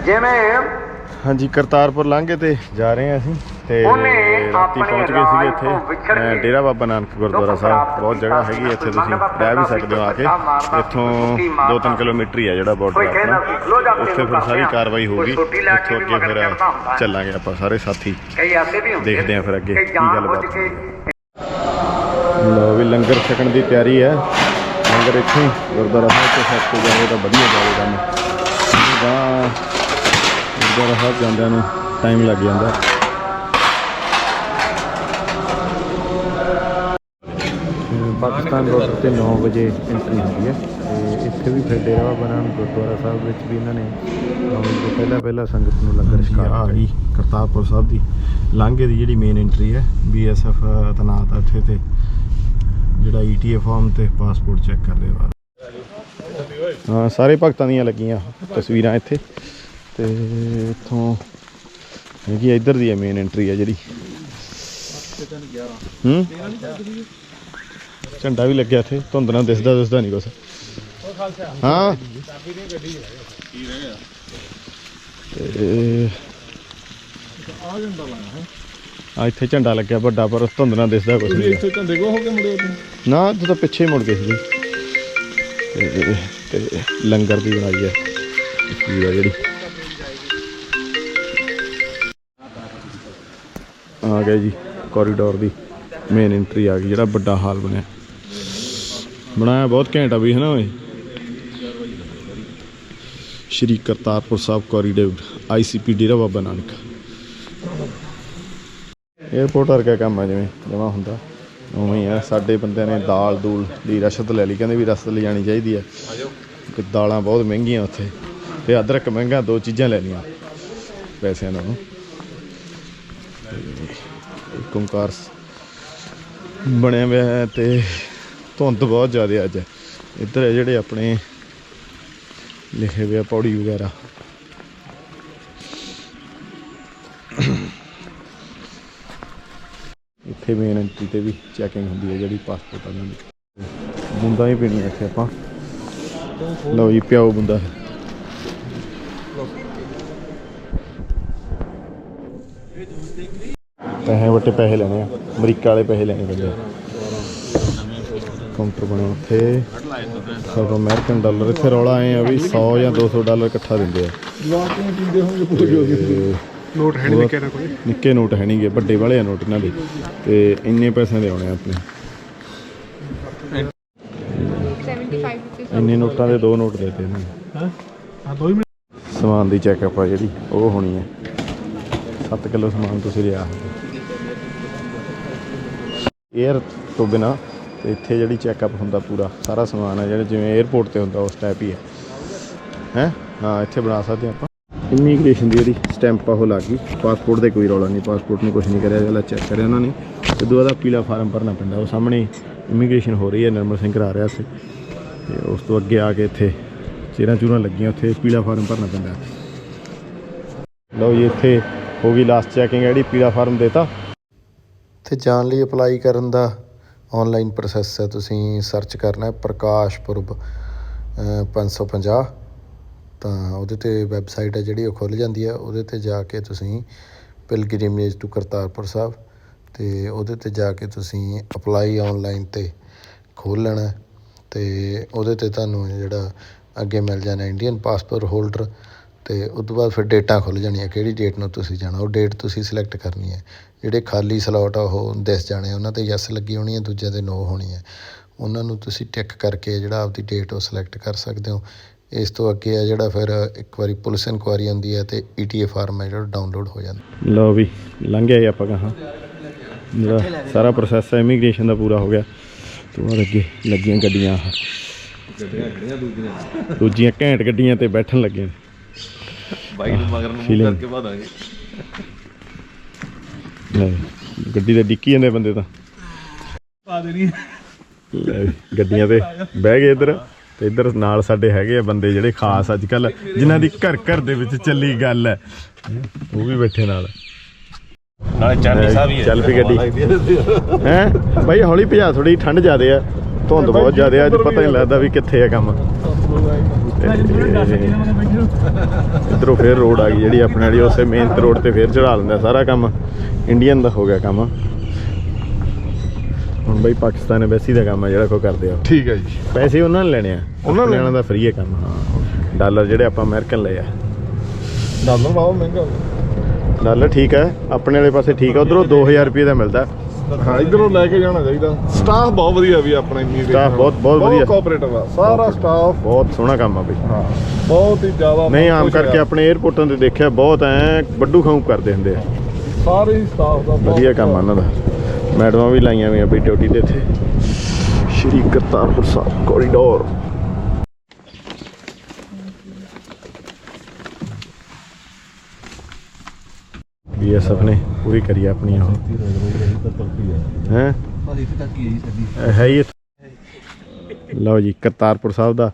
हाँ जी करतारपुर लांघे ते जा रहे हैं ਅਸੀਂ ਤੇ ਰਾਤੀ ਪਹੁੰਚ ਗਏ ਸੀਗੇ ਇੱਥੇ ਡੇਰਾ ਬਾਬਾ ਨਾਨਕ ਗੁਰਦੁਆਰਾ ਸਾਹਿਬ। ਬਹੁਤ ਜਗ੍ਹਾ ਹੈਗੀ ਇੱਥੇ, ਤੁਸੀਂ ਰਹਿ ਵੀ ਸਕਦੇ ਹੋ ਆ ਕੇ। ਇੱਥੋਂ 2-3 ਕਿਲੋਮੀਟਰ ਹੀ ਆ ਜਿਹੜਾ ਬਾਰਡਰ ਆਪਣਾ, ਉੱਥੇ ਫਿਰ ਸਾਰੀ ਕਾਰਵਾਈ ਹੋਊਗੀ। ਉੱਥੋਂ ਅੱਗੇ ਫਿਰ ਚੱਲਾਂਗੇ ਆਪਾਂ ਸਾਰੇ ਸਾਥੀ, ਦੇਖਦੇ ਹਾਂ ਫਿਰ ਅੱਗੇ ਕੀ ਗੱਲਬਾਤ। ਲਓ ਵੀ ਲੰਗਰ ਛਕਣ ਦੀ ਤਿਆਰੀ ਹੈ। ਲੰਗਰ ਇੱਥੇ ਹੀ ਗੁਰਦੁਆਰਾ ਸਾਹਿਬ ਤੋਂ ਛਕ ਕੇ ਜਾਵੇ ਤਾਂ ਵਧੀਆ ਜਾਵੇਗਾ। ਗੁਰਦੁਆਰਾ ਸਾਹਿਬ ਜਾਂਦਿਆਂ ਨੂੰ ਟਾਈਮ ਲੱਗ ਜਾਂਦਾ। ਪਾਕਿਸਤਾਨ ਬਾਰਡਰ 'ਤੇ 9 ਵਜੇ ਐਂਟਰੀ ਹੁੰਦੀ ਹੈ ਅਤੇ ਇੱਥੇ ਵੀ ਫਿਰ ਡੇਰਾ ਬਾਬਾ ਨਾਨਕ ਗੁਰਦੁਆਰਾ ਸਾਹਿਬ ਵਿੱਚ ਵੀ ਇਹਨਾਂ ਨੇ ਆਉਣ ਤੋਂ ਪਹਿਲਾਂ ਸੰਗਤ ਨੂੰ ਲੰਗਰ ਛਕਾਇਆ। ਆ ਗਈ ਕਰਤਾਰਪੁਰ ਸਾਹਿਬ ਦੀ ਲਾਂਘੇ ਦੀ ਜਿਹੜੀ ਮੇਨ ਐਂਟਰੀ ਹੈ। BSF ਤੈਨਾਤ ਆ ਇੱਥੇ, ਤੇ ਜਿਹੜਾ ETA ਫਾਰਮ ਤੇ ਪਾਸਪੋਰਟ ਚੈੱਕ ਕਰਦੇ ਬਾਅਦ। ਹਾਂ ਸਾਰੇ ਭਗਤਾਂ ਦੀਆਂ ਲੱਗੀਆਂ ਤਸਵੀਰਾਂ ਇੱਥੇ, ਤੇ ਇੱਥੋਂ ਹੈਗੀ ਇੱਧਰ ਦੀ ਹੈ ਮੇਨ ਐਂਟਰੀ ਹੈ ਜਿਹੜੀ। ਝੰਡਾ ਵੀ ਲੱਗਿਆ ਇੱਥੇ, ਧੁੰਦ ਨਾਲ ਦਿਸਦਾ ਨਹੀਂ ਕੁਛ। ਹਾਂ ਇੱਥੇ ਝੰਡਾ ਲੱਗਿਆ ਵੱਡਾ, ਪਰ ਧੁੰਦ ਨਾਲ ਦਿਸਦਾ ਕੁਛ ਨਹੀਂ। ਨਾ ਤੂੰ ਤਾਂ ਪਿੱਛੇ ਹੀ ਮੁੜ ਗਏ ਸੀ। ਤੇ ਲੰਗਰ ਦੀ ਬਣਾਈ ਹੈ ਤਸਵੀਰ ਜਿਹੜੀ। ਆ ਗਿਆ ਜੀ ਕੋਰੀਡੋਰ ਦੀ ਮੇਨ ਐਂਟਰੀ ਆ ਗਈ, ਜਿਹੜਾ ਵੱਡਾ ਹਾਲ ਬਣਾਇਆ ਬਹੁਤ ਘੈਂਟ ਆ ਵੀ ਹੈ ਨਾ। ਓਏ ਸ਼੍ਰੀ Kartarpur Sahib corridor ICP Dera Baba Nanak. Airport ਵਰਗਾ ਕੰਮ ਆ, ਜਿਵੇਂ ਜਮਾ ਹੁੰਦਾ ਉਵੇਂ ਹੀ ਆ। ਸਾਡੇ ਬੰਦਿਆਂ ਨੇ ਦਾਲ ਦੂਲ ਦੀ ਰਸ਼ਦ ਲੈ ਲਈ, ਕਹਿੰਦੇ ਵੀ ਰਸ਼ਦ ਲਿਜਾਣੀ ਚਾਹੀਦੀ ਹੈ। ਦਾਲਾਂ ਬਹੁਤ ਮਹਿੰਗੀਆਂ ਉੱਥੇ, ਅਤੇ ਅਦਰਕ ਮਹਿੰਗਾ, 2 ਚੀਜ਼ਾਂ ਲੈ ਲਈਆਂ ਪੈਸਿਆਂ ਨਾਲ। ਇੱਕ ਓਂਕਾਰ ਬਣਿਆ ਹੋਇਆ ਹੈ ਅਤੇ ਧੁੰਦ ਬਹੁਤ ਜ਼ਿਆਦਾ ਅੱਜ। ਇੱਧਰ ਹੈ ਜਿਹੜੇ ਆਪਣੇ ਲਿਖੇ ਹੋਏ ਆ ਪੌੜੀ ਵਗੈਰਾ। ਇੱਥੇ ਮੇਨ ਐਂਟਰੀ 'ਤੇ ਵੀ ਚੈਕਿੰਗ ਹੁੰਦੀ ਹੈ ਜਿਹੜੀ ਪਾਸਪੋਰਟ ਵਾਲਿਆਂ ਦੀ। ਬੂੰਦਾਂ ਹੀ ਪੀਣੀਆਂ ਇੱਥੇ ਆਪਾਂ। ਲਓ ਜੀ ਪਿਆਓ ਬੂੰਦਾ। ਪੈਸੇ ਵੱਟੇ ਪੈਸੇ ਲੈਣੇ ਆ, ਅਮਰੀਕਾ ਵਾਲੇ ਪੈਸੇ ਲੈਣੇ ਪੈਂਦੇ। ਕਾਊਂਟਰ ਬਣਿਆ ਉੱਥੇ $100 ਅਮਰੀਕਨ ਡਾਲਰ। ਇੱਥੇ ਰੌਲਾ ਆਏ ਆ ਵੀ $100 ਜਾਂ $200 ਇਕੱਠਾ ਦਿੰਦੇ ਆ। ਨੋਟ ਹੈ ਨਹੀਂ, ਨਿੱਕੇ ਨੋਟ ਹੈ ਨਹੀਂ ਗੇ, ਵੱਡੇ ਵਾਲੇ ਆ ਨੋਟ ਇਹਨਾਂ ਦੇ, ਅਤੇ ਇੰਨੇ ਪੈਸਿਆਂ ਦੇ ਆਉਣੇ ਆਪਣੇ। ਇੰਨੇ ਨੋਟਾਂ ਦੇ 2 ਨੋਟ ਦੇ ਦਿੱਤੇ ਇਹਨਾਂ ਨੇ। ਸਮਾਨ ਦੀ ਚੈੱਕਅਪ ਆ ਜਿਹੜੀ ਉਹ ਹੋਣੀ ਹੈ। 7 ਕਿਲੋ ਸਮਾਨ ਤੁਸੀਂ ਲਿਆ ਏਅਰ ਤੋਂ ਬਿਨਾਂ। ਅਤੇ ਇੱਥੇ ਜਿਹੜੀ ਚੈੱਕਅਪ ਹੁੰਦਾ ਪੂਰਾ ਸਾਰਾ ਸਮਾਨ ਹੈ ਜਿਹੜਾ ਜਿਵੇਂ ਏਅਰਪੋਰਟ 'ਤੇ ਹੁੰਦਾ ਉਸ ਟਾਈਪ ਹੀ ਹੈ। ਹਾਂ ਇੱਥੇ ਬਣਾ ਸਕਦੇ ਆਪਾਂ। ਇਮੀਗ੍ਰੇਸ਼ਨ ਦੀ ਜਿਹੜੀ ਸਟੈਂਪ ਉਹ ਲੱਗ ਗਈ। ਪਾਸਪੋਰਟ ਦੇ ਕੋਈ ਰੌਲਾ ਨਹੀਂ, ਪਾਸਪੋਰਟ ਨੇ ਕੁਛ ਨਹੀਂ ਕਰਿਆ, ਜਿਹੜਾ ਚੈੱਕ ਕਰਿਆ ਉਹਨਾਂ ਨੇ। ਅਤੇ ਦੂਆ ਦਾ ਪੀਲਾ ਫਾਰਮ ਭਰਨਾ ਪੈਂਦਾ, ਉਹ ਸਾਹਮਣੇ ਇਮੀਗ੍ਰੇਸ਼ਨ ਹੋ ਰਹੀ ਹੈ, ਨਿਰਮਲ ਸਿੰਘ ਕਰਾ ਰਿਹਾ ਉੱਥੇ। ਅਤੇ ਉਸ ਤੋਂ ਅੱਗੇ ਆ ਕੇ ਇੱਥੇ ਚੇਰਾਂ ਚੂਰਾਂ ਲੱਗੀਆਂ, ਉੱਥੇ ਪੀਲਾ ਫਾਰਮ ਭਰਨਾ ਪੈਂਦਾ। ਲਓ ਜੀ ਇੱਥੇ ਹੋ ਗਈ ਲਾਸਟ ਚੈਕਿੰਗ, ਜਿਹੜੀ ਪੀਲਾ ਫਾਰਮ ਦੇਤਾ। ਇੱਥੇ ਜਾਣ ਲਈ ਅਪਲਾਈ ਕਰਨ ਦਾ ਔਨਲਾਈਨ ਪ੍ਰੋਸੈਸ ਹੈ। ਤੁਸੀਂ ਸਰਚ ਕਰਨਾ ਪ੍ਰਕਾਸ਼ ਪੁਰਬ 550, ਤਾਂ ਉਹਦੇ 'ਤੇ ਵੈਬਸਾਈਟ ਹੈ ਜਿਹੜੀ ਉਹ ਖੁੱਲ੍ਹ ਜਾਂਦੀ ਹੈ। ਉਹਦੇ 'ਤੇ ਜਾ ਕੇ ਤੁਸੀਂ ਪਿਲਗ੍ਰਿਮੇਜ ਟੂ ਕਰਤਾਰਪੁਰ ਸਾਹਿਬ, ਅਤੇ ਉਹਦੇ 'ਤੇ ਜਾ ਕੇ ਤੁਸੀਂ ਅਪਲਾਈ ਔਨਲਾਈਨ 'ਤੇ ਖੋਲ੍ਹ ਲੈਣਾ। ਅਤੇ ਉਹਦੇ 'ਤੇ ਤੁਹਾਨੂੰ ਜਿਹੜਾ ਅੱਗੇ ਮਿਲ ਜਾਣਾ ਇੰਡੀਅਨ ਪਾਸਪੋਰਟ ਹੋਲਡਰ, ਅਤੇ ਉਸ ਤੋਂ ਬਾਅਦ ਫਿਰ ਡੇਟਾਂ ਖੁੱਲ੍ਹ ਜਾਣੀਆਂ, ਕਿਹੜੀ ਡੇਟ ਨੂੰ ਤੁਸੀਂ ਜਾਣਾ। ਉਹ ਡੇਟ ਤੁਸੀਂ ਸਿਲੈਕਟ ਕਰਨੀ ਹੈ। ਜਿਹੜੇ ਖਾਲੀ ਸਲੋਟ ਆ ਉਹ ਦਿਸ ਜਾਣੇ, ਉਹਨਾਂ 'ਤੇ ਯੈਸ ਲੱਗੀ ਹੋਣੀ ਹੈ, ਦੂਜਿਆਂ 'ਤੇ ਨੋ ਹੋਣੀ ਹੈ। ਉਹਨਾਂ ਨੂੰ ਤੁਸੀਂ ਟਿਕ ਕਰਕੇ ਜਿਹੜਾ ਆਪਦੀ ਡੇਟ ਉਹ ਸਿਲੈਕਟ ਕਰ ਸਕਦੇ ਹੋ। ਇਸ ਤੋਂ ਅੱਗੇ ਆ ਜਿਹੜਾ ਫਿਰ ਇੱਕ ਵਾਰੀ ਪੁਲਿਸ ਇਨਕੁਆਇਰੀ ਹੁੰਦੀ ਹੈ, ਅਤੇ ETA ਫਾਰਮ ਹੈ ਜਿਹੜਾ ਡਾਊਨਲੋਡ ਹੋ ਜਾਂਦਾ। ਲਓ ਵੀ ਲੰਘਿਆ ਜੀ ਆਪਾਂ ਕਹਾਂ, ਜਿਹੜਾ ਸਾਰਾ ਪ੍ਰੋਸੈਸ ਹੈ ਇਮੀਗ੍ਰੇਸ਼ਨ ਦਾ ਪੂਰਾ ਹੋ ਗਿਆ। ਤੋਂ ਬਾਅਦ ਅੱਗੇ ਲੱਗੀਆਂ ਗੱਡੀਆਂ, ਦੂਜੀਆਂ ਘੈਂਟ ਗੱਡੀਆਂ 'ਤੇ ਬੈਠਣ ਲੱਗੇ। ਗੱਡੀ ਤੇ ਡਿੱਕੀ ਜਾਂਦੇ ਬੰਦੇ ਤਾਂ ਗੱਡੀਆਂ ਤੇ ਬਹਿ ਗਏ ਇੱਧਰ। ਤੇ ਇੱਧਰ ਨਾਲ ਸਾਡੇ ਹੈਗੇ ਆ ਬੰਦੇ ਜਿਹੜੇ ਖਾਸ ਅੱਜ ਕੱਲ੍ਹ, ਜਿਨ੍ਹਾਂ ਦੀ ਘਰ ਘਰ ਦੇ ਵਿੱਚ ਚੱਲੀ ਗੱਲ ਹੈ, ਉਹ ਵੀ ਬੈਠੇ ਨਾਲ। ਚੱਲ ਪਈ ਗੱਡੀ ਹੈਂ ਬਾਈ, ਹੌਲੀ ਭਜਾ, ਥੋੜੀ ਠੰਡ ਜ਼ਿਆਦਾ ਆ, ਧੁੰਦ ਬਹੁਤ ਜ਼ਿਆਦਾ ਅੱਜ, ਪਤਾ ਨਹੀਂ ਲੱਗਦਾ ਵੀ ਕਿੱਥੇ ਆ ਕੰਮ। ਇੱਧਰੋਂ ਫਿਰ ਰੋਡ ਆ ਗਈ ਜਿਹੜੀ ਆਪਣੇ ਵਾਲੀ, ਉਸੇ ਮੇਨ ਰੋਡ ਤੇ ਫਿਰ ਚੜਾ ਲੈਂਦਾ ਸਾਰਾ ਕੰਮ। ਇੰਡੀਅਨ ਦਾ ਹੋ ਗਿਆ ਕੰਮ। ਹੁਣ ਬਈ ਪਾਕਿਸਤਾਨ ਐਮਬੈਸੀ ਦਾ ਕੰਮ ਆ ਜਿਹੜਾ ਕੋਈ ਕਰਦੇ ਆ। ਠੀਕ ਹੈ ਜੀ। ਪੈਸੇ ਉਹਨਾਂ ਨੇ ਲੈਣੇ ਆ, ਉਹਨਾਂ ਲੈਣਾ ਦਾ ਫਰੀ ਹੈ ਕੰਮ। ਹਾਂ, ਡਾਲਰ ਜਿਹੜੇ ਆਪਾਂ ਅਮਰੀਕਨ ਲਏ ਆ। ਡਾਲਰ ਬਹੁਤ ਮਹਿੰਗਾ ਡਾਲਰ ਠੀਕ ਹੈ ਆਪਣੇ ਵਾਲੇ ਪਾਸੇ ਠੀਕ ਆ। ਉਧਰੋਂ 2000 ਰੁਪਏ ਦਾ ਮਿਲਦਾ। ਹਾਂ, ਇਧਰੋਂ ਲੈ ਕੇ ਜਾਣਾ ਚਾਹੀਦਾ। ਸਟਾਫ ਬਹੁਤ ਵਧੀਆ ਵੀ ਆਪਣਾ ਸਟਾਫ ਬਹੁਤ ਵਧੀਆ ਕੋਆਪਰੇਟਿਵ ਆ ਸਾਰਾ ਸਟਾਫ। ਬਹੁਤ ਸੋਹਣਾ ਕੰਮ ਆ ਬਈ। ਹਾਂ, ਬਹੁਤ ਹੀ ਜ਼ਿਆਦਾ। ਨਹੀਂ ਆਮ ਕਰਕੇ ਆਪਣੇ 에ਅਰਪੋਰਟਾਂ ਤੇ ਦੇਖਿਆ ਬਹੁਤ ਐ ਵੱਡੂ ਖਾਊ ਕਰਦੇ ਹੁੰਦੇ ਆ। ਸਾਰੇ ਹੀ ਸਟਾਫ ਦਾ ਵਧੀਆ ਕੰਮ ਆ ਉਹਨਾਂ ਦਾ। ਮੈਡਮਾਂ ਵੀ ਲਾਈਆਂ ਹੋਈਆਂ ਬਈ ਡਿਊਟੀ ਤੇ ਇੱਥੇ। ਸ਼੍ਰੀ ਕਰਤਾਰਪੁਰ ਸਾਹਿਬ ਕੋਰੀਡੋਰ। BSF ਨੇ ਪੂਰੀ ਕਰੀ ਆਪਣੀ ਉਹ ਹੈ ਹੀ। ਲਓ ਜੀ, ਕਰਤਾਰਪੁਰ ਸਾਹਿਬ ਦਾ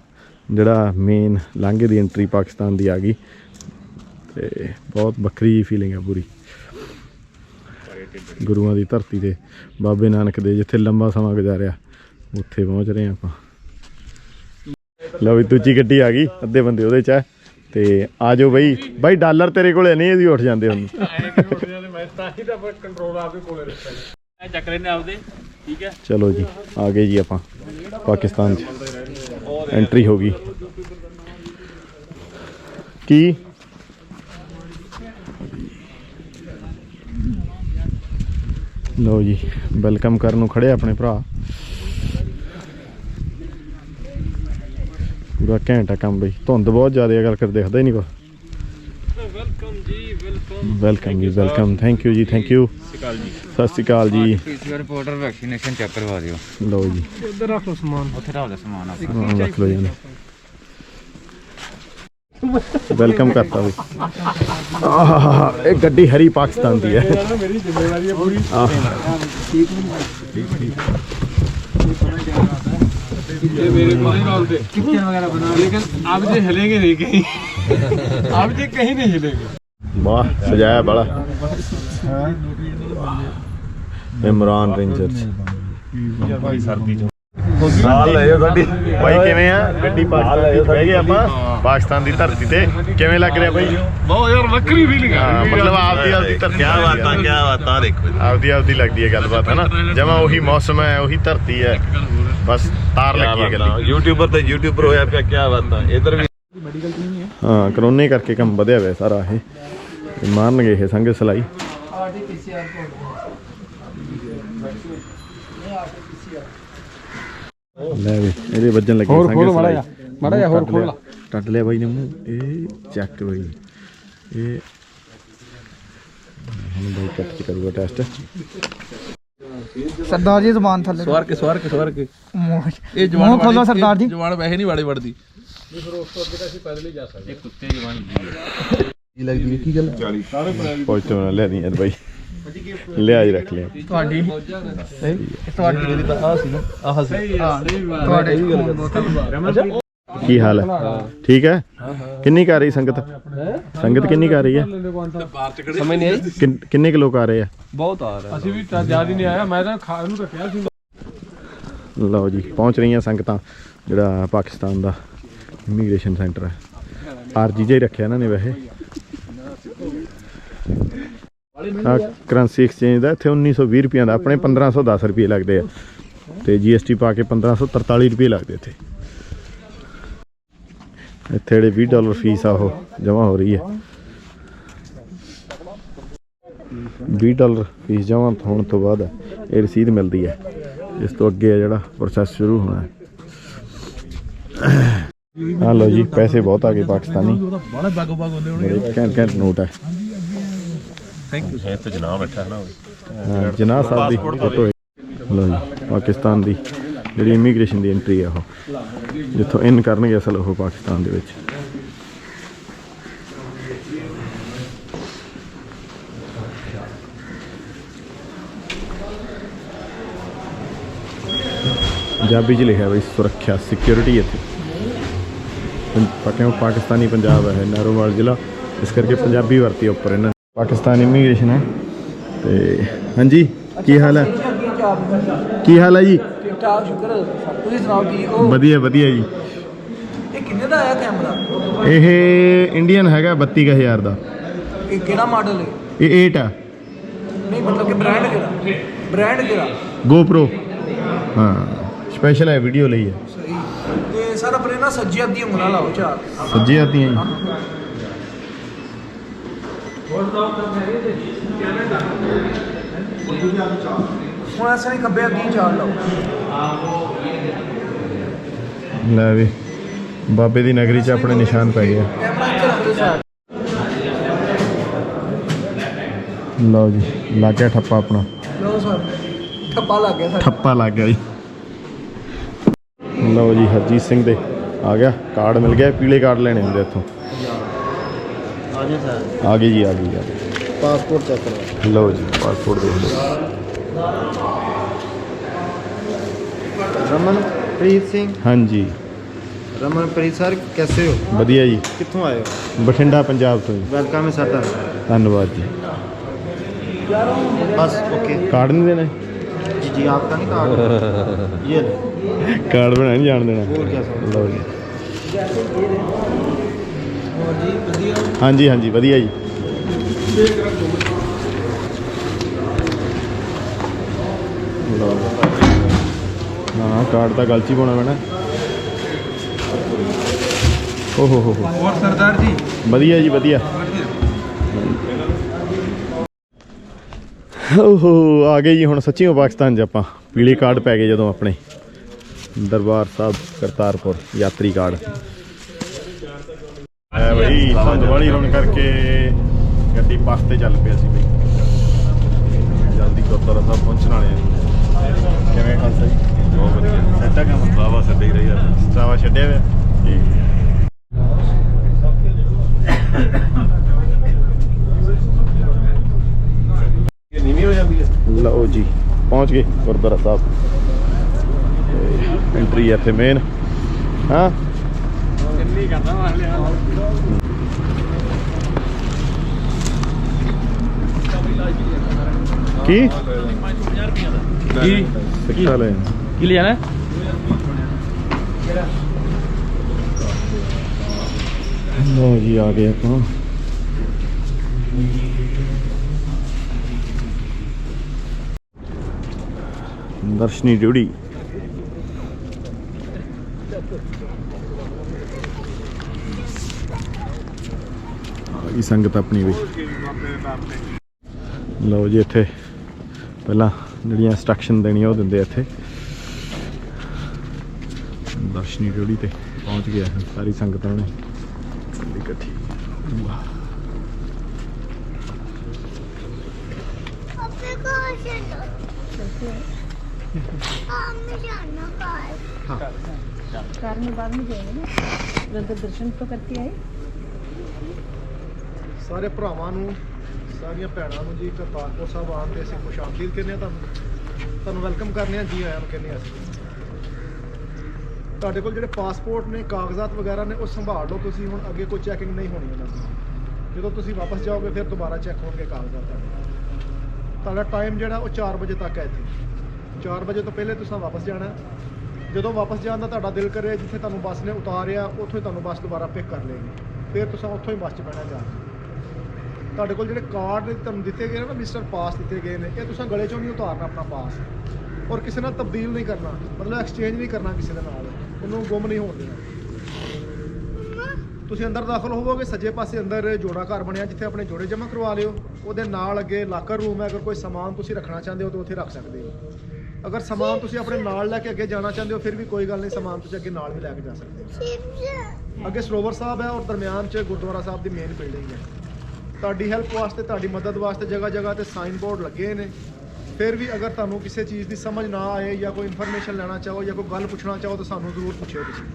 ਜਿਹੜਾ ਮੇਨ ਲਾਂਘੇ ਦੀ ਐਂਟਰੀ ਪਾਕਿਸਤਾਨ ਦੀ ਆ ਗਈ ਤੇ ਬਹੁਤ ਵੱਖਰੀ ਫੀਲਿੰਗ ਆ ਪੂਰੀ। ਗੁਰੂਆਂ ਦੀ ਧਰਤੀ ਤੇ ਬਾਬੇ ਨਾਨਕ ਦੇ ਜਿੱਥੇ ਲੰਬਾ ਸਮਾਂ ਗੁਜ਼ਾਰਿਆ ਉੱਥੇ ਪਹੁੰਚ ਰਹੇ ਆਪਾਂ। ਲਓ ਵੀ ਦੂਜੀ ਗੱਡੀ ਆ ਗਈ, ਅੱਧੇ ਬੰਦੇ ਉਹਦੇ 'ਚ ਹੈ ਤੇ ਆ ਜਾਓ ਬਈ। ਬਾਈ ਡਾਲਰ ਤੇਰੇ ਕੋਲੇ ਨਹੀਂ, ਇਹਦੀ ਉੱਠ ਜਾਂਦੇ ਹੁਣ। ਚਲੋ ਜੀ ਆ ਗਏ ਜੀ ਆਪਾਂ ਪਾਕਿਸਤਾਨ 'ਚ। ਐਂਟਰੀ ਹੋ ਗਈ। ਕੀ ਲਓ ਜੀ, ਵੈਲਕਮ ਕਰਨ ਨੂੰ ਖੜੇ ਆਪਣੇ ਭਰਾ। ਪੂਰਾ ਘੈਂਟਾ ਕੰਮ ਬਈ। ਧੁੰਦ ਬਹੁਤ ਜ਼ਿਆਦਾ ਗੱਲ ਕਰ ਦਿਖਦਾ ਹੀ ਨਹੀਂ ਕੁਛ। ਵੈਲਕਮ ਜੀ ਵੈਲਕਮ। ਥੈਂਕ ਯੂ ਜੀ, ਥੈਂਕ ਯੂ। ਸਤਿ ਸ਼੍ਰੀ ਅਕਾਲ ਜੀ। ਰਿਪੋਰਟਰ ਵੈਕਸੀਨੇਸ਼ਨ ਚੈੱਕ ਕਰਵਾ ਦਿਓ। ਲਓ ਜੀ ਉੱਧਰ ਰੱਖ ਲਓ ਸਮਾਨ। ਉੱਥੇ ਰੱਖ ਲਓ ਸਮਾਨ ਆਪਣਾ। ਰੱਖ ਲਓ ਜੀ। ਵੈਲਕਮ ਕਰਤਾ ਬਈ। ਇਹ ਗੱਡੀ ਹਰੀ ਪਾਕਿਸਤਾਨ ਦੀ ਹੈ। ਮੇਰੀ ਜ਼ਿੰਮੇਵਾਰੀ ਹੈ ਪੂਰੀ। ये मेरे को नहीं डालते किचन वगैरह बना, लेकिन आप जी हिलेंगे नहीं कहीं। आप जी कहीं नहीं हिलेंगे। वाह सजाया बड़ा। इमरान रेंजर भाई सर्दी ਨਾਲ ਲੈ ਜਾਓ ਗੱਡੀ ਬਾਈ। ਕਿਵੇਂ ਆ ਗੱਡੀ ਪਾਕਿਸਤਾਨ ਦੀ ਬਹਿ ਗਏ ਆਪਾਂ ਪਾਕਿਸਤਾਨ ਦੀ ਧਰਤੀ ਤੇ। ਕਿਵੇਂ ਲੱਗ ਰਿਹਾ ਬਾਈ? ਬਹੁਤ ਯਾਰ ਵੱਖਰੀ ਫੀਲਿੰਗ ਆ। ਮਤਲਬ ਆਪਦੀ ਧਰਤੀ। ਕੀ ਬਾਤਾਂ ਦੇਖੋ। ਆਪਦੀ ਲੱਗਦੀ ਹੈ ਗੱਲਬਾਤ ਹੈ ਨਾ। ਜਮਾ ਉਹੀ ਮੌਸਮ ਹੈ, ਉਹੀ ਧਰਤੀ ਹੈ, ਬਸ ਤਾਰ ਲੱਗੀ ਹੈ ਗੱਲੀ। ਯੂਟਿਊਬਰ ਤੇ ਯੂਟਿਊਬਰ ਹੋਇਆ ਪਿਆ। ਕੀ ਬਾਤਾਂ ਇਧਰ ਵੀ। ਹਾਂ, ਕਰੋਨੇ ਕਰਕੇ ਕੰਮ ਵਧਿਆ ਹੋਇਆ ਸਾਰਾ। ਇਹ ਮਾਰਨਗੇ ਇਹ ਸੰਗ ਸਲਾਈ। ਲੈ ਵੀ ਇਹਦੇ ਵੱਜਣ ਲੱਗੇ। ਹੋਰ ਖੋਲ ਮਾੜਾ ਜਿਹਾ, ਮਾੜਾ ਜਿਹਾ ਹੋਰ ਖੋਲ। ਟੱਟ ਲਿਆ ਬਾਈ ਨੇ ਮੂੰਹ। ਇਹ ਚੱਕ ਬਾਈ, ਇਹ ਹੁਣ ਬਾਈ ਕੱਟ ਕੇ ਕਰੂਗਾ ਟੈਸਟ। सरदार जी जुबान थले ਸਵਾਰ ਕੇ ਇਹ मुंह खोलो सरदार जी। ਜਵਾਨ ਵੈਸੇ ਨਹੀਂ ਵਾੜੇ ਵੜਦੀ। ਕੀ ਲੱਗਦੀ ਹੈ ਕੀ ਗੱਲ? ਪਹੁੰਚੋ ਨਾ ਲਿਆ ਨਹੀਂ ਬਾਈ, ਲਿਆ ਹੀ ਰੱਖ ਲਿਆ। ਤੁਹਾਡੀ ਜਿਹੜੀ ਤਾਂ ਆਹ ਸੀ ਨਾ, ਆਹ ਸੀ। ਤੁਹਾਡੇ ਕੀ ਹਾਲ ਹੈ? ਠੀਕ ਹੈ। ਕਿੰਨੀ ਕੁ ਆ ਰਹੀ ਸੰਗਤ? ਸੰਗਤ ਕਿੰਨੀ ਕੁ ਆ ਰਹੀ ਹੈ? ਸਮਝ ਨਹੀਂ ਆਈ। ਕਿੰਨੇ ਕੁ ਲੋਕ ਆ ਰਹੇ ਆ? ਬਹੁਤ ਆ ਰਿਹਾ। ਅਸੀਂ ਵੀ ਤਾਂ ਜ਼ਿਆਦਾ ਨਹੀਂ ਆਇਆ। ਮੈਂ ਤਾਂ ਖਾਣ ਨੂੰ ਰੱਖਿਆ ਸੀ। ਲਓ ਜੀ ਪਹੁੰਚ ਰਹੀਆਂ ਸੰਗਤਾਂ। ਜਿਹੜਾ ਪਾਕਿਸਤਾਨ ਦਾ ਇਮੀਗ੍ਰੇਸ਼ਨ ਸੈਂਟਰ ਹੈ, ਆਰਜੀ ਜਿਹਾ ਹੀ ਰੱਖਿਆ ਇਹਨਾਂ ਨੇ ਵੈਸੇ। ਕਰੰਸੀ ਐਕਸਚੇਂਜ ਦਾ ਇੱਥੇ 1920 ਰੁਪਈਆਂ ਦਾ, ਆਪਣੇ 1510 ਰੁਪਏ ਲੱਗਦੇ ਆ ਤੇ GST ਪਾ ਕੇ 1543 ਰੁਪਏ ਲੱਗਦੇ ਇੱਥੇ। ਇੱਥੇ ਜਿਹੜੇ $20 ਫੀਸ ਆ ਉਹ ਜਮ੍ਹਾਂ ਹੋ ਰਹੀ ਹੈ। $20 ਫੀਸ ਜਮ੍ਹਾਂ ਹੋਣ ਤੋਂ ਬਾਅਦ ਇਹ ਰਸੀਦ ਮਿਲਦੀ ਹੈ। ਇਸ ਤੋਂ ਅੱਗੇ ਆ ਜਿਹੜਾ ਪ੍ਰੋਸੈਸ ਸ਼ੁਰੂ ਹੋਣਾ ਹੈ। ਹਾਂ ਲਓ ਜੀ, ਪੈਸੇ ਬਹੁਤ ਆ ਗਏ ਪਾਕਿਸਤਾਨੀ। ਬੜੇ ਘੈਂਟ ਨੋਟ ਹੈ। Thank you. ਹੈ ਤਾਂ ਜਨਾਬ ਬੈਠਾ ਨਾ। ਹਾਂ, ਜਨਾਬ ਸਾਹਿਬ ਦੀ ਫੋਟੋ ਹੈ। ਲਓ ਜੀ ਪਾਕਿਸਤਾਨ ਦੀ ਜਿਹੜੀ ਇਮੀਗ੍ਰੇਸ਼ਨ ਦੀ ਐਂਟਰੀ ਆ ਉਹ, ਜਿੱਥੋਂ ਇਨ ਕਰਨਗੇ ਅਸਲ ਉਹ ਪਾਕਿਸਤਾਨ ਦੇ ਵਿੱਚ। ਪੰਜਾਬੀ 'ਚ ਲਿਖਿਆ ਬਈ ਸੁਰੱਖਿਆ, ਸਿਕਿਉਰਿਟੀ। ਇੱਥੇ ਪਾਕਿਸਤਾਨੀ ਪੰਜਾਬ ਹੈ, ਨਹਿਰੋਵਾਲ ਜ਼ਿਲ੍ਹਾ, ਇਸ ਕਰਕੇ ਪੰਜਾਬੀ ਵਰਤੀ ਉੱਪਰ ਇਹਨਾਂ ਨੇ। ਪਾਕਿਸਤਾਨ ਇਮੀਗ੍ਰੇਸ਼ਨ ਹੈ ਤੇ ਹਾਂਜੀ ਕੀ ਹਾਲ ਹੈ? ਕੀ ਹਾਲ ਹੈ ਜੀ? ठीक ठाक शुक्र। ਤੁਸੀਂ ਸੁਣਾਓ ਠੀਕ ਹੋ? ਵਧੀਆ ਵਧੀਆ ਜੀ। ਕਿੰਨੇ ਦਾ ਆਇਆ ਕੈਮਰਾ? ਇਹ ਇੰਡੀਅਨ ਹੈਗਾ 32,000 ਦਾ। ਇਹ ਕਿਹੜਾ ਮਾਡਲ ਹੈ? ਇਹ 8 ਆ। ਨਹੀਂ ਮਤਲਬ ਕਿ ਬ੍ਰਾਂਡ ਕਿਹੜਾ? ਬ੍ਰਾਂਡ ਕਿਹੜਾ? GoPro। ਹਾਂ ਸਪੈਸ਼ਲ ਹੈ, ਵੀਡੀਓ ਲਈ ਹੈ। ਸਹੀ। ਤੇ ਸਰ ਆਪਣੇ ਨਾ ਸੱਜੀ ਅੱਧੀ ਉਂਗਲਾਂ ਲਾਓ ਚਾਰ। ਸੱਜੀ ਆਤੀਆਂ ਜੀ। ਹੁਣ ਐਸਾ ਨਹੀਂ ਖੱਬੇ ਅੱਧੀ ਚਾਰ ਲਾਓ। ਲੈ ਵੀ ਬਾਬੇ ਦੀ ਨਗਰੀ 'ਚ ਆਪਣੇ ਨਿਸ਼ਾਨ ਪੈ ਗਏ। ਕੈਮਰਾ ਇੱਥੇ ਰੱਖ ਦਿਓ ਸਰ। ਲਓ ਜੀ ਲੱਗ ਗਿਆ ਠੱਪਾ ਆਪਣਾ। ਲਓ ਸਰ ਠੱਪਾ ਲੱਗ ਗਿਆ ਸਰ। ਠੱਪਾ ਲੱਗ ਗਿਆ ਜੀ। ਲਓ ਜੀ ਹਰਜੀਤ ਸਿੰਘ ਦੇ ਆ ਗਿਆ ਕਾਰਡ, ਮਿਲ ਗਿਆ। ਪੀਲੇ ਕਾਰਡ ਲੈਣੇ ਹੁੰਦੇ ਇੱਥੋਂ। ਆ ਗਏ ਸਰ। ਆ ਗਏ ਜੀ, ਆ ਗਈ। ਪਾਸਪੋर्ट चेक करवा। ਲਓ ਜੀ ਪਾਸਪੋर्ट ਦੇਖ ਲਓ। रमनप्रीत सिंह। ਹਾਂਜੀ रमनप्रीत सर कैसे हो? ਵਧੀਆ ਜੀ। कितों आए हो? ਬਠਿੰਡਾ ਪੰਜਾਬ ਤੋਂ ਜੀ। वेलकम है सर। ਧੰਨਵਾਦ ਜੀ। बस ओके ਕਾਰਡ ਨਹੀਂ ਦੇਣਾ? जी जी आपका नहीं कार्ड ये लो। ਕਾਰਡ ਬਣਾ ਨਹੀਂ ਜਾਣ ਦੇਣਾ। और क्या सर? ਲਓ ਜੀ। ਹਾਂਜੀ ਹਾਂਜੀ ਵਧੀਆ ਜੀ। ਲਓ। ਹਾਂ ਕਾਰਡ ਤਾਂ ਗਲ 'ਚ ਹੀ ਪਾਉਣਾ ਪੈਣਾ। ਓਹੋ ਹੋ और सरदार जी ਵਧੀਆ ਜੀ ਵਧੀਆ। ਓਹੋ ਆ ਗਏ ਜੀ ਹੁਣ ਸੱਚੀਓ ਪਾਕਿਸਤਾਨ 'ਚ ਆਪਾਂ। ਪੀਲੇ ਕਾਰਡ ਪੈ ਗਏ ਜਦੋਂ ਆਪਣੇ ਦਰਬਾਰ ਸਾਹਿਬ ਕਰਤਾਰਪੁਰ ਯਾਤਰੀ ਕਾਰਡ। ਹੈ ਬਈ ਧੁੰਦ ਵਾਲੀ ਹੋਣ ਕਰਕੇ ਗੱਡੀ ਬੱਸ ਤੇ ਚੱਲ ਪਿਆ ਸੀ ਬਈ। ਜਲਦੀ ਗੁਰਦੁਆਰਾ ਸਾਹਿਬ ਪਹੁੰਚਣ ਵਾਲੇ ਆ। ਕਿਵੇਂ ਖਾਲਸਾ ਜੀ? ਬਹੁਤ ਵਧੀਆ। ਸੱਚਾ ਕੰਮ ਬਾਵਾ ਛੱਡੇ ਹੀ ਰਹੀ ਯਾਰ। ਸਟਾਵਾ ਛੱਡਿਆ ਹੋਇਆ ਜੀ। ਨੀਵੀਂ ਹੋ ਜਾਂਦੀ ਹੈ। ਲਓ ਜੀ ਪਹੁੰਚ ਗਏ ਗੁਰਦੁਆਰਾ ਸਾਹਿਬ। ਐਂਟਰੀ ਇੱਥੇ ਮੇਨ। ਹਾਂ कितनी करना मान लिया ਕੀ जी ਸਿੱਖਾ ਲੈ की लिया ना ਲਓ ਜੀ ਆ ਗਏ ਆਪਾਂ। ਦਰਸ਼ਨੀ ਡਿਊਟੀ। ਆ ਗਈ ਸੰਗਤ ਆਪਣੀ ਵੀ। ਲਓ ਜੀ ਇੱਥੇ ਪਹਿਲਾਂ ਜਿਹੜੀਆਂ ਇੰਸਟਰਕਸ਼ਨ ਦੇਣੀਆਂ ਉਹ ਦਿੰਦੇ ਆ ਇੱਥੇ। ਦਰਸ਼ਨੀ ਡਿਊਟੀ ਤੇ ਪਹੁੰਚ ਗਿਆ ਸਾਰੀ ਸੰਗਤਾਂ ਨੇ ਇਕੱਠੀ। कार में बाद में जाएंगे ना। रंग दर्शन तो करके आए। ਸਾਰੇ ਭਰਾਵਾਂ ਨੂੰ ਸਾਰੀਆਂ ਭੈਣਾਂ ਨੂੰ ਜੀ ਕਰਤਾਰਪੁਰ ਸਾਹਿਬ ਆਉਣ ਤੇ ਅਸੀਂ ਖੁਸ਼ ਆਮਦੀਦ ਕਹਿੰਦੇ ਹਾਂ। ਤੁਹਾਨੂੰ ਵੈਲਕਮ ਕਰਨੇ ਆ, ਜੀ ਆਇਆਂ ਨੂੰ ਕਹਿੰਦੇ ਹਾਂ ਅਸੀਂ। ਤੁਹਾਡੇ ਕੋਲ ਜਿਹੜੇ ਪਾਸਪੋਰਟ ਨੇ, ਕਾਗਜ਼ਾਤ ਵਗੈਰਾ ਨੇ, ਉਹ ਸੰਭਾਲ ਲਓ ਤੁਸੀਂ। ਹੁਣ ਅੱਗੇ ਕੋਈ ਚੈਕਿੰਗ ਨਹੀਂ ਹੋਣੀ ਇਹਨਾਂ ਦੀ। ਜਦੋਂ ਤੁਸੀਂ ਵਾਪਸ ਜਾਓਗੇ ਫਿਰ ਦੁਬਾਰਾ ਚੈੱਕ ਹੋਣਗੇ ਕਾਗਜ਼ਾਤ ਤੁਹਾਡੇ। ਤੁਹਾਡਾ ਟਾਈਮ ਜਿਹੜਾ ਉਹ 4 ਵਜੇ ਤੱਕ ਹੈ ਇੱਥੇ। 4 ਵਜੇ ਤੋਂ ਪਹਿਲੇ ਤੁਸੀਂ ਵਾਪਸ ਜਾਣਾ। ਜਦੋਂ ਵਾਪਸ ਜਾਣ ਦਾ ਤੁਹਾਡਾ ਦਿਲ ਕਰੇ, ਜਿੱਥੇ ਤੁਹਾਨੂੰ ਬੱਸ ਨੇ ਉਤਾਰਿਆ ਉੱਥੋਂ ਹੀ ਤੁਹਾਨੂੰ ਬੱਸ ਦੁਬਾਰਾ ਪਿਕ ਕਰ ਲਏਗੀ। ਫਿਰ ਤੁਸੀਂ ਉੱਥੋਂ ਹੀ ਬੱਸ 'ਚ ਬਹਿਣਾ ਜਾ ਕੇ। ਤੁਹਾਡੇ ਕੋਲ ਜਿਹੜੇ ਕਾਰਡ ਤੁਹਾਨੂੰ ਦਿੱਤੇ ਗਏ ਨੇ ਨਾ, ਮਿਸਟਰ ਪਾਸ ਦਿੱਤੇ ਗਏ ਨੇ, ਇਹ ਤੁਸੀਂ ਗਲੇ 'ਚੋਂ ਨਹੀਂ ਉਤਾਰਨਾ ਆਪਣਾ ਪਾਸ। ਔਰ ਕਿਸੇ ਨਾਲ ਤਬਦੀਲ ਨਹੀਂ ਕਰਨਾ, ਮਤਲਬ ਐਕਸਚੇਂਜ ਨਹੀਂ ਕਰਨਾ ਕਿਸੇ ਦੇ ਨਾਲ। ਉਹਨੂੰ ਗੁੰਮ ਨਹੀਂ ਹੋਣ ਦੇਣਾ। ਤੁਸੀਂ ਅੰਦਰ ਦਾਖਲ ਹੋਵੋਗੇ, ਸੱਜੇ ਪਾਸੇ ਅੰਦਰ ਜੋੜਾ ਘਰ ਬਣਿਆ ਜਿੱਥੇ ਆਪਣੇ ਜੋੜੇ ਜਮ੍ਹਾਂ ਕਰਵਾ ਲਿਓ। ਉਹਦੇ ਨਾਲ ਅੱਗੇ ਲਾਕਰ ਰੂਮ ਹੈ। ਅਗਰ ਕੋਈ ਸਮਾਨ ਤੁਸੀਂ ਰੱਖਣਾ ਚਾਹੁੰਦੇ ਹੋ ਤਾਂ ਉੱਥੇ ਰੱਖ ਸਕਦੇ ਹੋ। ਅਗਰ ਸਮਾਨ ਤੁਸੀਂ ਆਪਣੇ ਨਾਲ ਲੈ ਕੇ ਅੱਗੇ ਜਾਣਾ ਚਾਹੁੰਦੇ ਹੋ ਫਿਰ ਵੀ ਕੋਈ ਗੱਲ ਨਹੀਂ, ਸਮਾਨ ਤੁਸੀਂ ਅੱਗੇ ਨਾਲ ਵੀ ਲੈ ਕੇ ਜਾ ਸਕਦੇ ਹੋ। ਅੱਗੇ ਸਰੋਵਰ ਸਾਹਿਬ ਹੈ ਔਰ ਦਰਮਿਆਨ 'ਚ ਗੁਰਦੁਆਰਾ ਸਾਹਿਬ ਦੀ ਮੇਨ ਬਿਲਡਿੰਗ ਹੈ। ਤੁਹਾਡੀ ਹੈਲਪ ਵਾਸਤੇ, ਤੁਹਾਡੀ ਮਦਦ ਵਾਸਤੇ ਜਗ੍ਹਾ ਜਗ੍ਹਾ ਤੇ ਸਾਈਨ ਬੋਰਡ ਲੱਗੇ ਨੇ। ਫਿਰ ਵੀ ਅਗਰ ਤੁਹਾਨੂੰ ਕਿਸੇ ਚੀਜ਼ ਦੀ ਸਮਝ ਨਾ ਆਏ ਜਾਂ ਕੋਈ ਇਨਫੋਰਮੇਸ਼ਨ ਲੈਣਾ ਚਾਹੋ ਜਾਂ ਕੋਈ ਗੱਲ ਪੁੱਛਣਾ ਚਾਹੋ ਤਾਂ ਸਾਨੂੰ ਜ਼ਰੂਰ ਪੁੱਛਿਓ ਤੁਸੀਂ।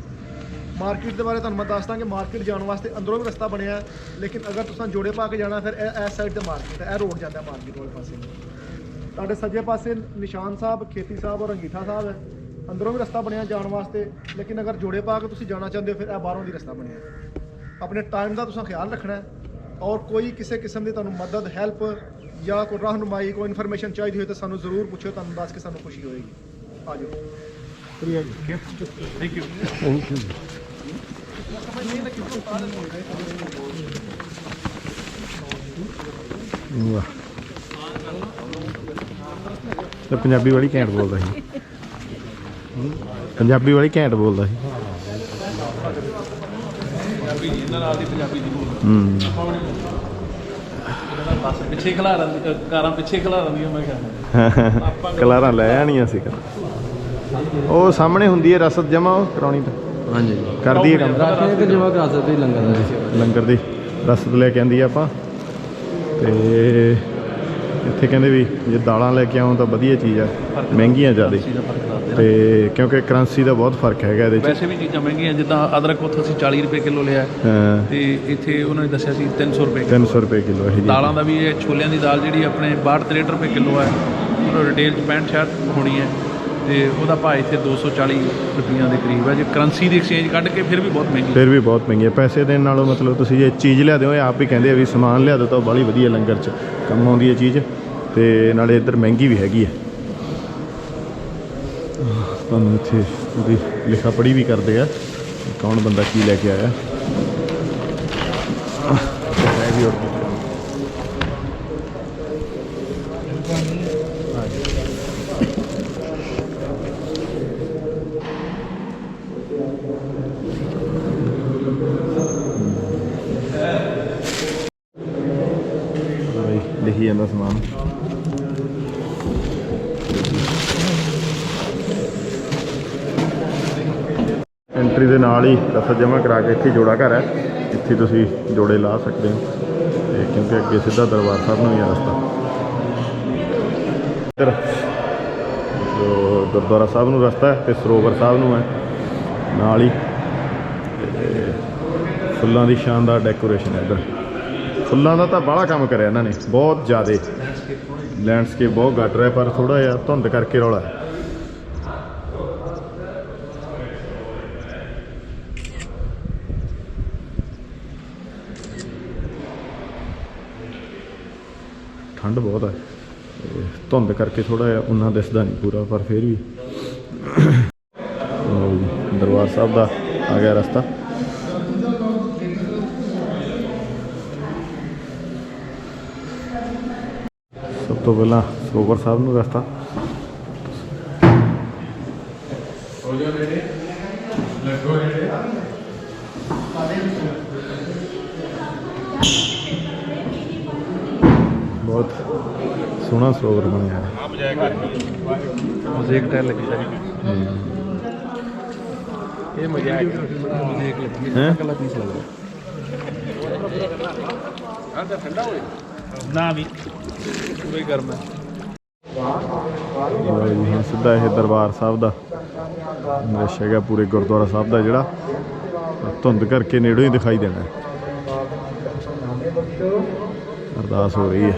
ਮਾਰਕੀਟ ਦੇ ਬਾਰੇ ਤੁਹਾਨੂੰ ਮੈਂ ਦੱਸਦਾ ਕਿ ਮਾਰਕੀਟ ਜਾਣ ਵਾਸਤੇ ਅੰਦਰੋਂ ਵੀ ਰਸਤਾ ਬਣਿਆ, ਲੇਕਿਨ ਅਗਰ ਤੁਸੀਂ ਜੋੜੇ ਪਾ ਕੇ ਜਾਣਾ ਫਿਰ ਇਸ ਸਾਈਡ ਤੇ ਮਾਰਕੀਟ ਹੈ। ਇਹ ਰੋਡ ਜਾਂਦਾ ਮਾਰਕੀਟ ਵਾਲੇ ਪਾਸੇ। ਤੁਹਾਡੇ ਸੱਜੇ ਪਾਸੇ ਨਿਸ਼ਾਨ ਸਾਹਿਬ, ਖੇਤੀ ਸਾਹਿਬ ਔਰ ਅੰਗੀਠਾ ਸਾਹਿਬ ਹੈ। ਅੰਦਰੋਂ ਵੀ ਰਸਤਾ ਬਣਿਆ ਜਾਣ ਵਾਸਤੇ, ਲੇਕਿਨ ਅਗਰ ਜੋੜੇ ਪਾ ਕੇ ਤੁਸੀਂ ਜਾਣਾ ਚਾਹੁੰਦੇ ਹੋ ਫਿਰ ਇਹ ਬਾਹਰੋਂ ਦੀ ਰਸਤਾ ਬਣਿਆ। ਆਪਣੇ ਟਾਈਮ ਦਾ ਤੁਸੀਂ ਖਿਆਲ ਰੱਖਣਾ ਔਰ ਕੋਈ ਕਿਸੇ ਕਿਸਮ ਦੀ ਤੁਹਾਨੂੰ ਮਦਦ, ਹੈਲਪ ਜਾਂ ਕੋਈ ਰਹਿਨੁਮਾਈ, ਕੋਈ ਇਨਫੋਰਮੇਸ਼ਨ ਚਾਹੀਦੀ ਹੋਏ ਤਾਂ ਸਾਨੂੰ ਜ਼ਰੂਰ ਪੁੱਛੋ। ਤੁਹਾਨੂੰ ਦੱਸ ਕੇ ਸਾਨੂੰ ਖੁਸ਼ੀ ਹੋਏਗੀ। ਆ ਜਾਓ। Thank you. ਵਾਹ, ਤੇ ਪੰਜਾਬੀ ਵਾਲੀ ਘੈਂਟ ਬੋਲਦਾ ਸੀ, ਪੰਜਾਬੀ ਵਾਲੀ ਘੈਂਟ ਬੋਲਦਾ ਸੀ। ਪਿੱਛੇ ਖਿਲਾ ਰਾਂ ਕਾਰਾਂ ਪਿੱਛੇ ਖਿਲਾ ਰੰਦੀਆਂ ਮੈਂ ਕਿਹਾ ਕਲਾਰਾਂ ਲੈ ਆਣੀਆਂ ਸੀ। ਉਹ ਸਾਹਮਣੇ ਹੁੰਦੀ ਹੈ ਰਸਦ ਜਮਾ ਕਰਾਉਣੀ ਤਾਂ ਹਾਂਜੀ ਕਰਦੀ ਹੈ ਕੰਮ ਰੱਖੇ ਤੇ ਜਮਾ ਕਰਾ ਸਕਦੇ ਲੰਗਰ ਦਾ ਲੰਗਰ ਦੀ ਰਸਦ ਲੈ ਕੇ ਆਂਦੀ ਆਪਾਂ। ਤੇ ਇੱਥੇ ਕਹਿੰਦੇ ਵੀ ਜੇ ਦਾਲਾਂ ਲੈ ਕੇ ਆਉਂ ਤਾਂ ਵਧੀਆ ਚੀਜ਼ ਆ, ਮਹਿੰਗੀਆਂ ਜ਼ਿਆਦਾ ਤੇ ਕਿਉਂਕਿ ਕਰੰਸੀ ਦਾ ਬਹੁਤ ਫਰਕ ਹੈਗਾ ਇਹਦੇ 'ਚ। ਵੈਸੇ ਵੀ ਚੀਜ਼ਾਂ ਮਹਿੰਗੀਆਂ, ਜਿੱਦਾਂ ਅਦਰਕ ਉੱਥੋਂ ਅਸੀਂ 40 ਰੁਪਏ ਕਿਲੋ ਲਿਆ ਹਾਂ, ਤੇ ਇੱਥੇ ਉਹਨਾਂ ਨੇ ਦੱਸਿਆ ਸੀ 300 ਰੁਪਏ 300 ਰੁਪਏ ਕਿਲੋ ਇਹ ਜੀ। ਦਾਲਾਂ ਦਾ ਵੀ ਇਹ ਛੋਲਿਆਂ ਦੀ ਦਾਲ ਜਿਹੜੀ ਆਪਣੇ 62-63 ਰੁਪਏ ਕਿਲੋ ਹੈ, ਉਹ ਰਿਟੇਲ 'ਚ 65-66 ਹੋਣੀ ਹੈ ਤੇ ਉਹਦਾ ਭਾਅ ਇੱਥੇ 240 ਰੁਪਈਆਂ ਦੇ ਕਰੀਬ ਹੈ। ਜੇ ਕਰੰਸੀ ਦੀ ਐਕਸਚੇਂਜ ਕੱਢ ਕੇ ਫਿਰ ਵੀ ਬਹੁਤ ਮਹਿੰਗੀ ਫਿਰ ਵੀ ਬਹੁਤ ਮਹਿੰਗੀ ਹੈ ਪੈਸੇ ਦੇਣ ਨਾਲੋਂ। ਮਤਲਬ ਤੁਸੀਂ ਜੇ ਚੀਜ਼ ਲਿਆ ਦਿਓ, ਇਹ ਆਪ ਹੀ ਕਹਿੰਦੇ ਆ ਵੀ ਸਮਾਨ ਲਿਆ ਦਿਓ ਤਾਂ ਬਾਹਲੀ ਵਧੀਆ ਲੰਗਰ 'ਚ ਕੰਮ ਆਉਂਦੀ ਹੈ ਚੀਜ਼, ਤੇ ਨਾਲੇ ਇੱਧਰ ਮਹਿੰਗੀ ਵੀ ਹੈਗੀ ਹੈ। ਤੁਹਾਨੂੰ ਇੱਥੇ ਉਹਦੀ ਲਿਖਾ ਪੜ੍ਹੀ ਵੀ ਕਰਦੇ ਆ ਕੌਣ ਬੰਦਾ ਕੀ ਲੈ ਕੇ ਆਇਆ। ਮੈਂ ਵੀ order ਕੀਤਾ। ਭਾਈ ਲਿਖੀ ਜਾਂਦਾ ਸਮਾਨ। ਐਂਟਰੀ ਦੇ ਨਾਲ ਹੀ ਰਸਦ ਜਮ੍ਹਾਂ ਕਰਾ ਕੇ ਇੱਥੇ ਜੋੜਾ ਘਰ ਹੈ, ਇੱਥੇ ਤੁਸੀਂ ਜੋੜੇ ਲਾ ਸਕਦੇ ਹੋ। ਤੇ ਕਿਉਂਕਿ ਅੱਗੇ ਸਿੱਧਾ ਦਰਬਾਰ ਸਾਹਿਬ ਨੂੰ ਹੀ ਆ ਰਸਤਾ। ਇੱਧਰ ਜੋ ਗੁਰਦੁਆਰਾ ਸਾਹਿਬ ਨੂੰ ਰਸਤਾ ਹੈ ਤੇ ਸਰੋਵਰ ਸਾਹਿਬ ਨੂੰ ਹੈ ਨਾਲ ਹੀ। ਤੇ ਫੁੱਲਾਂ ਦੀ ਸ਼ਾਨਦਾਰ ਡੈਕੋਰੇਸ਼ਨ ਹੈ ਇੱਧਰ। ਫੁੱਲਾਂ ਦਾ ਤਾਂ ਬਾਹਲਾ ਕੰਮ ਕਰਿਆ ਇਹਨਾਂ ਨੇ, ਬਹੁਤ ਜ਼ਿਆਦਾ। ਲੈਂਡਸਕੇਪ ਬਹੁਤ ਘੱਟ ਰਿਹਾ, ਪਰ ਥੋੜ੍ਹਾ ਜਿਹਾ ਧੁੰਦ ਕਰਕੇ ਰੌਲਾ ਹੈ। ਠੰਡ ਬਹੁਤ ਹੈ, ਤੇ ਧੁੰਦ ਕਰਕੇ ਥੋੜ੍ਹਾ ਜਿਹਾ ਉਨਾ ਦਿਸਦਾ ਨਹੀਂ ਪੂਰਾ, ਪਰ ਫਿਰ ਵੀ ਦਰਬਾਰ ਸਾਹਿਬ ਦਾ ਆ ਗਿਆ ਰਸਤਾ। ਸਭ ਤੋਂ ਪਹਿਲਾਂ ਸਰੋਵਰ ਸਾਹਿਬ ਨੂੰ ਰਸਤਾ। ਬਹੁਤ ਸੋਹਣਾ ਸਰੋਵਰ ਬਣਿਆ ਹੈ। ਮੋਜ਼ੇਕ ਟਾਇਲ ਲੱਗੀ ਸਾਰੀ ਇਹ ਮਜ਼ਾਕ ਮੋਜ਼ੇਕ ਲੱਗੀ ਹੈਂ? ਕੱਲਾ ਪੀਸ ਲੱਗਦਾ ਆ ਤਾਂ ਠੰਡਾ ਹੋਏ ਨਾ ਵੀ ਪੂਰਾ ਹੀ ਗਰਮ ਹੈ। ਲਓ ਜੀ, ਹੁਣ ਸਿੱਧਾ ਇਹ ਦਰਬਾਰ ਸਾਹਿਬ ਦਾ ਦ੍ਰਿਸ਼ ਹੈਗਾ ਪੂਰੇ ਗੁਰਦੁਆਰਾ ਸਾਹਿਬ ਦਾ, ਜਿਹੜਾ ਧੁੰਦ ਕਰਕੇ ਨੇੜੋਂ ਹੀ ਦਿਖਾਈ ਦੇਣਾ ਹੈ। ਅਰਦਾਸ ਹੋ ਰਹੀ ਹੈ।